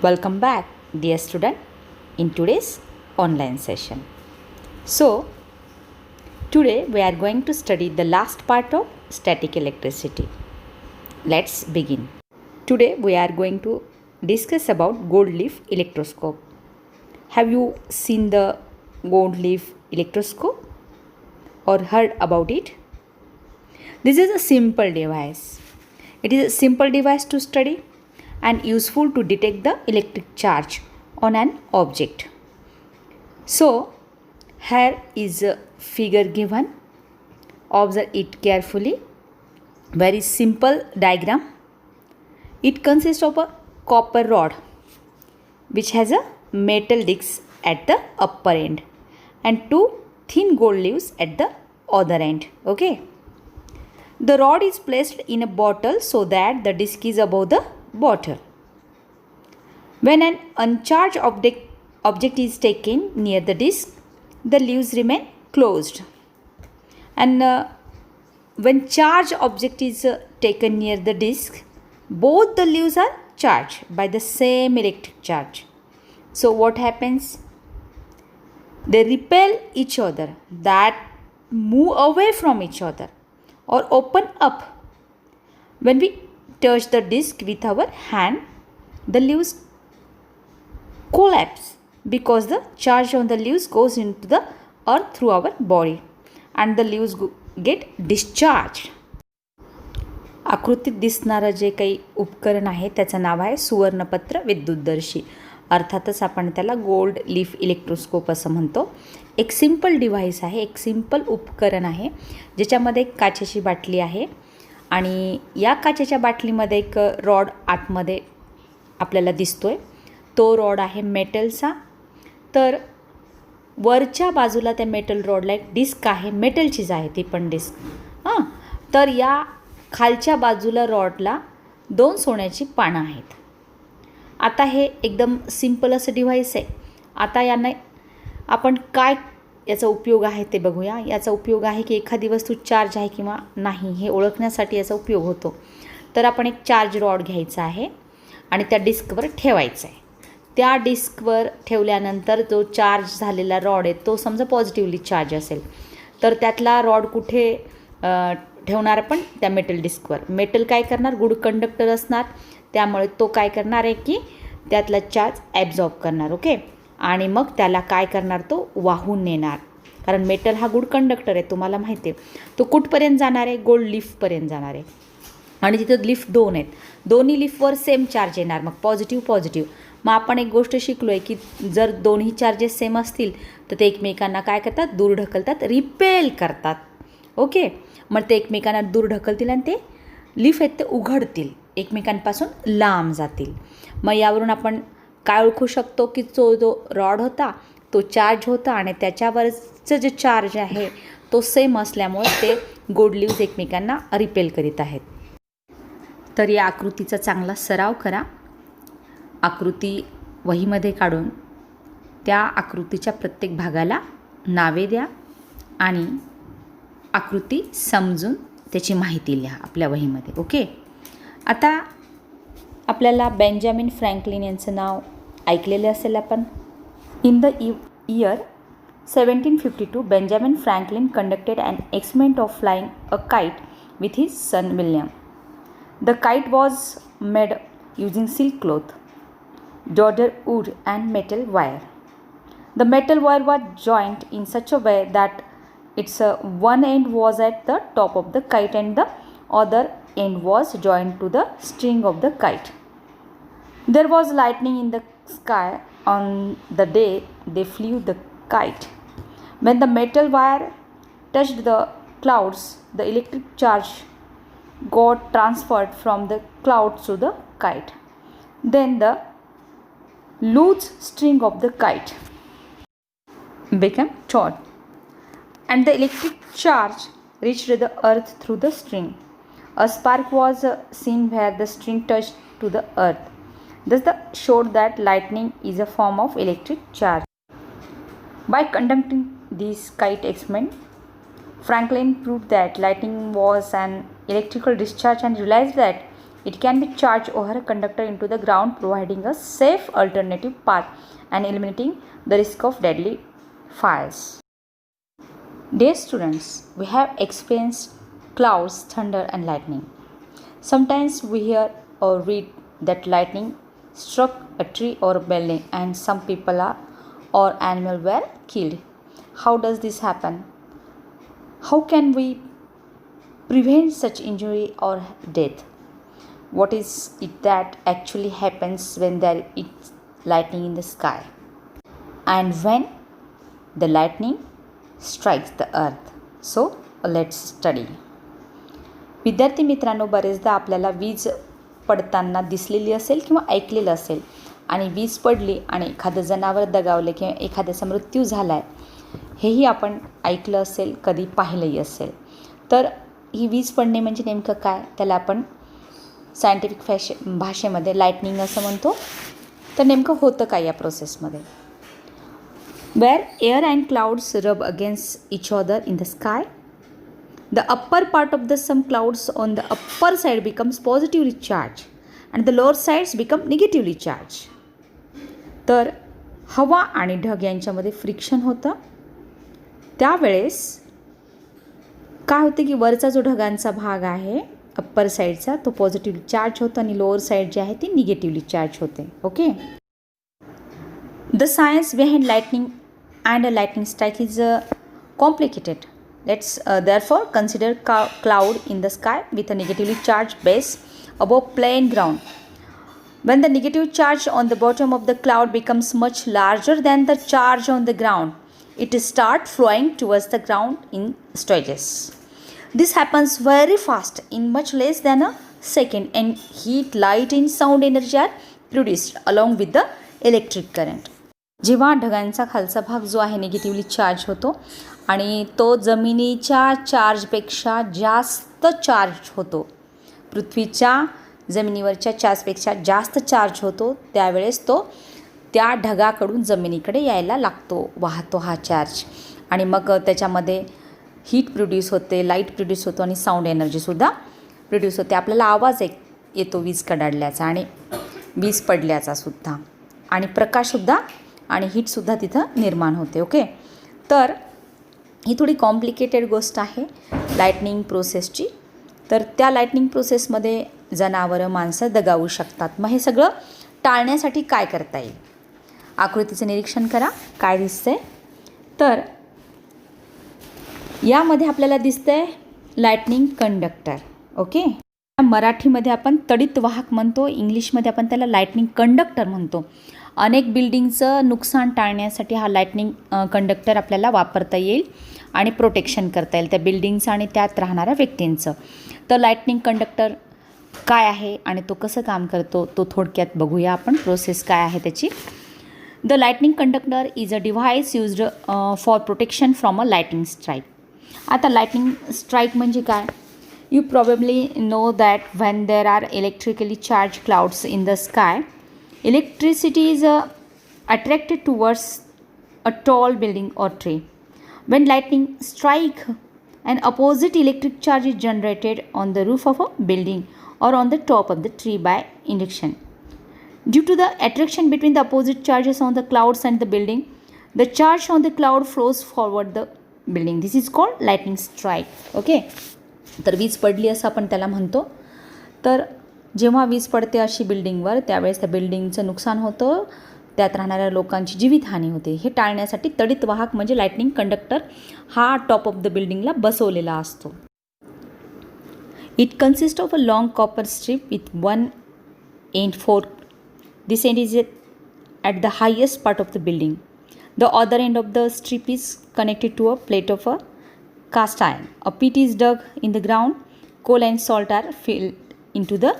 Welcome back, dear student, in today's online session. So, today we are going to study the last part of static electricity. Let's begin. Today we are going to discuss about gold leaf electroscope. Have you seen the gold leaf electroscope or heard about it? This is a simple device. It is a simple device to study and useful to detect the electric charge on an object. So, here is a figure given. Observe it carefully. Very simple diagram. It consists of a copper rod which has a metal disc at the upper end and two thin gold leaves at the other end. Okay. The rod is placed in a bottle so that the disc is above the bottle. When an uncharged object is taken near the disc, the leaves remain closed. And when charged object is taken near the disc, both the leaves are charged by the same electric charge. So what happens? They repel each other, that move away from each other or open up. When we touch the disc with our hand, the leaves collapse because the charge on the leaves goes into the earth through our body and the leaves get discharged. आकृतीत दिसणारं जे काही उपकरण आहे त्याचं नाव आहे सुवर्णपत्र विद्युतदर्शी. अर्थातच आपण त्याला गोल्ड लीफ इलेक्ट्रोस्कोप असं म्हणतो. एक सिंपल डिव्हाइस आहे, एक सिंपल उपकरण आहे ज्याच्यामध्ये एक काचेची बाटली आहे आणि या काचेच्या बाटलीमध्ये एक रॉड आतमध्ये आपल्याला दिसतोय. तो रॉड आहे मेटलचा. तर वरच्या बाजूला त्या मेटल रॉडला एक डिस्क आहे, मेटलचीच आहे ती पण डिस्क. तर या खालच्या बाजूला रॉडला दोन सोन्याची पानं आहेत. आता हे एकदम सिंपल असं डिव्हाइस आहे. आता यांना आपण काय याचा उपयोग आहे ते बघूया. याचा उपयोग आहे की एखादी वस्तू चार्ज आहे किंवा नाही हे ओळखण्यासाठी याचा उपयोग होतो. तर आपण एक चार्ज रॉड घ्यायचा आहे आणि त्या डिस्कवर ठेवायचा आहे. त्या डिस्कवर ठेवल्यानंतर जो चार्ज झालेला रॉड आहे तो समजा पॉझिटिव्हली चार्ज असेल तर त्यातला रॉड कुठे ठेवणार पण त्या मेटल डिस्कवर. मेटल काय करणार, गुड कंडक्टर असणार, त्यामुळे तो काय करणार आहे की त्यातला चार्ज ॲब्झॉर्ब करणार. ओके. आणि मग त्याला काय करणार, तो वाहून नेणार. कारण मेटल हा गुड कंडक्टर आहे, तुम्हाला माहिती आहे. तो कुठपर्यंत जाणार आहे, गोल्ड लीफपर्यंत जाणार आहे. आणि तिथं लिफ्ट दोन आहेत, दोन्ही लिफ्टवर सेम चार्ज येणार, मग पॉझिटिव्ह. मग आपण एक गोष्ट शिकलो आहे की जर दोन्ही चार्जेस सेम असतील तर ते एकमेकांना काय करतात, दूर ढकलतात, रिपेल करतात. ओके. मग ते एकमेकांना दूर ढकलतील आणि ते लिफ्ट आहेत ते उघडतील, एकमेकांपासून लांब जातील. मग यावरून आपण काय ओळखू शकतो की जो रॉड होता तो चार्ज होता आणि त्याच्यावरचं जे चार्ज आहे तो सेम असल्यामुळे ते गोल्ड लीव्स एकमेकांना रिपेल करीत आहेत. तर या आकृतीचा चांगला सराव करा. आकृती वहीमध्ये काढून त्या आकृतीच्या प्रत्येक भागाला नावे द्या आणि आकृती समजून त्याची माहिती लिहा आपल्या वहीमध्ये. ओके. आता आपल्याला बेंजामिन फ्रँकलिन यांचं नाव ऐकलेलं असेल आपण. In the year 1752 Benjamin Franklin conducted an experiment of flying a kite with his son William. The kite was made using silk cloth, dodder wood and metal wire. The metal wire was joined in such a way that its one end was at the top of the kite and the other end was joined to the string of the kite. There was lightning in the sky on the day they flew the kite. When the metal wire touched the clouds, the electric charge got transferred from the clouds to the kite. Then the loose string of the kite became taut and the electric charge reached the earth through the string. A spark was seen where the string touched to the earth. Thus showed that lightning is a form of electric charge. By conducting this kite experiment, Franklin proved that lightning was an electrical discharge and realized that It can be charged over a conductor into the ground, providing a safe alternative path and eliminating the risk of deadly fires. Dear students, we have experienced clouds, thunder and lightning. Sometimes we hear or read that lightning struck a tree or a building and some people or animals were killed. How does this happen? How can we prevent such injury or death? What is it that actually happens when there is lightning in the sky? And when the lightning strikes the earth? So let's study. विद्यार्थी मित्रांनो, बरेचदा आपल्याला वीज पडताना दिसलेली असेल किंवा ऐकलेलं असेल आणि वीज पडली आणि एखादं जनावर दगावलं किंवा एखाद्याचा मृत्यू झाला आहे हेही आपण ऐकलं असेल, कधी पाहिलंही असेल. तर ही वीज पडणे म्हणजे नेमकं काय, त्याला आपण सायंटिफिक भाषेमध्ये लाईटनिंग असं म्हणतो. तर नेमकं होतं काय या प्रोसेसमध्ये? वेअर एअर अँड क्लाउड्स रब against each other in the sky, the upper part of the some clouds on the upper side becomes positively charged and the lower sides become negatively charged. तर हवा आणि ढग यांच्यामध्ये friction होतं. त्यावेळेस काय होतं की वरचा जो ढगांचा भाग आहे अप्पर साईडचा तो पॉझिटिव्हली चार्ज होतो आणि लोअर साईड जी आहे ती निगेटिव्हली चार्ज होते. Okay. The science behind lightning and a lightning strike is complicated. Let's therefore consider cloud in the sky with a negatively charged base above plain ground. When the negative charge on the bottom of the cloud becomes much larger than the charge on the ground, it starts flowing towards the ground in stages. This happens very fast, in much less than a second, and heat, light and sound energy are produced along with the electric current. जेव्हा ढगांचा खालचा भाग जो आहे negatively charge होतो आणि तो जमिनीच्या चार्जपेक्षा जास्त चार्ज होतो, पृथ्वीच्या जमिनीवरच्या चार्जपेक्षा जास्त चार्ज होतो, त्यावेळेस तो त्या ढगाकडून जमिनीकडे यायला लागतो, वाहतो हा चार्ज. आणि मग त्याच्यामध्ये हीट प्रोड्यूस होते, लाईट प्रोड्यूस होतो आणि साऊंड एनर्जीसुद्धा प्रोड्यूस होते. आपल्याला आवाज येतो वीज कडाडल्याचा आणि वीज पडल्याचा सुद्धा, आणि प्रकाशसुद्धा आणि हीटसुद्धा तिथं निर्माण होते. ओके. तर ही थोडी कॉम्प्लिकेटेड गोष्ट आहे लाईटनिंग प्रोसेसची. तर त्या लाईटनिंग प्रोसेसमध्ये जनावरं, माणसं दगावू शकतात. मग हे सगळं टाळण्यासाठी काय करता येईल? आकृतीचं निरीक्षण करा, काय दिसतंय. तर यामध्ये आपल्याला दिसतंय लाईटनिंग कंडक्टर. ओके. मराठीमध्ये आपण तडित वाहक म्हणतो, इंग्लिशमध्ये आपण त्याला लाईटनिंग कंडक्टर म्हणतो. अनेक बिल्डिंगचं नुकसान टाळण्यासाठी हा लाईटनिंग कंडक्टर आपल्याला वापरता येईल आणि प्रोटेक्शन करता येईल त्या बिल्डिंगचं आणि त्यात राहणाऱ्या व्यक्तींचं. तर लाईटनिंग कंडक्टर काय आहे आणि तो कसं काम करतो तो थोडक्यात बघूया आपण, प्रोसेस काय आहे त्याची. The lightning conductor is a device used for protection from a lightning strike. आता लाईटनिंग स्ट्राईक म्हणजे काय? You probably know that when there are electrically charged clouds in the sky, electricity is attracted towards a tall building or tree. When lightning strike, an opposite electric charge is generated on the roof of a building or on the top of the tree by induction. Due to the attraction between the opposite charges on the clouds and the building, the charge on the cloud flows forward the building. This is called lightning strike. Okay. तर वीज पडली असं आपण त्याला म्हणतो. तर जेव्हा वीज पडते अशी बिल्डिंगवर त्यावेळेस त्या बिल्डिंगचं नुकसान होतं, त्यात राहणाऱ्या लोकांची जीवितहानी होते. हे टाळण्यासाठी तडित वाहक म्हणजे लाईटनिंग कंडक्टर हा टॉप ऑफ द बिल्डिंगला बसवलेला असतो. It consist of a long copper strip with one end fork. This end is at the highest part of the building. The other end of the strip is connected to a plate of a cast iron. A pit is dug in the ground. Coal and salt are filled into the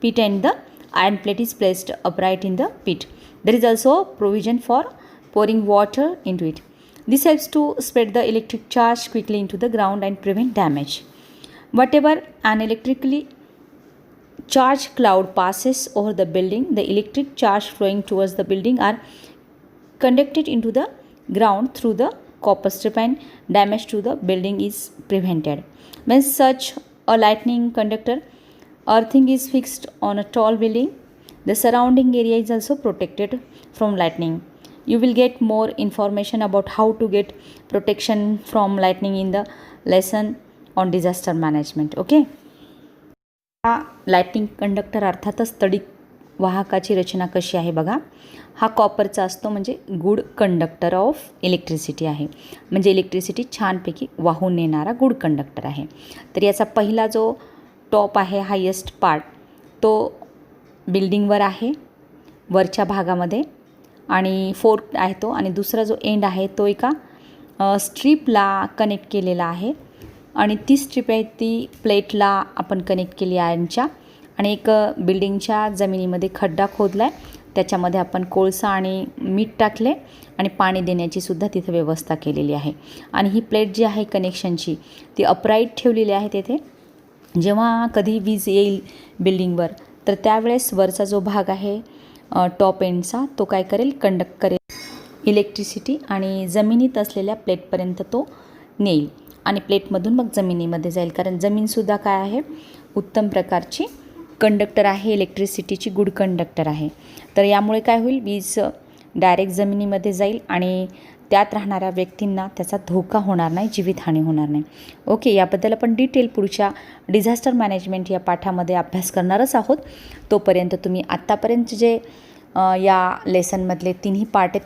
pit and the iron plate is placed upright in the pit. There is also provision for pouring water into it. This helps to spread the electric charge quickly into the ground and prevent damage. Whatever an electrically charged cloud passes over the building, the electric charge flowing towards the building are conducted into the ground through the copper strip and damage to the building is prevented. When such a lightning conductor Earthing is fixed on a tall building. The surrounding area is also protected from lightning. You will get more information about how to get protection from lightning in the lesson on disaster management. Okay. हा lightning conductor अर्थातच तडिक वाहकाची रचना कशी आहे बघा. हा कॉपरचा असतो म्हणजे good conductor of electricity आहे. म्हणजे इलेक्ट्रिसिटी छानपैकी वाहून नेणारा गुड कंडक्टर आहे. तर याचा पहिला जो टॉप आहे हायेस्ट पार्ट तो बिल्डिंगवर आहे वरच्या भागामध्ये आणि फोर्थ आहे तो, आणि दुसरा जो एंड आहे तो एका स्ट्रीपला कनेक्ट केलेला आहे आणि ती स्ट्रीप आहे ती प्लेटला आपण कनेक्ट केली आहे यांच्या, आणि एक बिल्डिंगच्या जमिनीमध्ये खड्डा खोदला आहे, त्याच्यामध्ये आपण कोळसा आणि मीठ टाकले आणि पाणी देण्याची सुद्धा तिथे व्यवस्था केलेली आहे. आणि ही प्लेट जी आहे कनेक्शनची ती अपराईट ठेवलेली आहे तेथे. जेव्हा कधी वीज येईल बिल्डिंगवर तर त्यावेळेस वरचा जो भाग आहे टॉप एंडचा तो काय करेल, कंडक्ट करेल इलेक्ट्रिसिटी आणि जमिनीत असलेल्या प्लेटपर्यंत तो नेईल आणि प्लेटमधून मग जमिनीमध्ये जाईल. कारण जमीनसुद्धा काय आहे, उत्तम प्रकारची कंडक्टर आहे, इलेक्ट्रिसिटीची गुड कंडक्टर आहे. तर यामुळे काय होईल, वीज डायरेक्ट जमिनीमध्ये जाईल आणि त्यात राहणाऱ्या व्यक्तींना त्याचा धोका होणार नाही, जीवितहानी होणार नाही. ओके. याबद्दल आपण डिटेल पुढच्या डिझास्टर मॅनेजमेंट या पाठामध्ये अभ्यास करणारच आहोत. तोपर्यंत तुम्ही आत्तापर्यंत जे या लेसनमधले तिन्ही पार्ट आहेत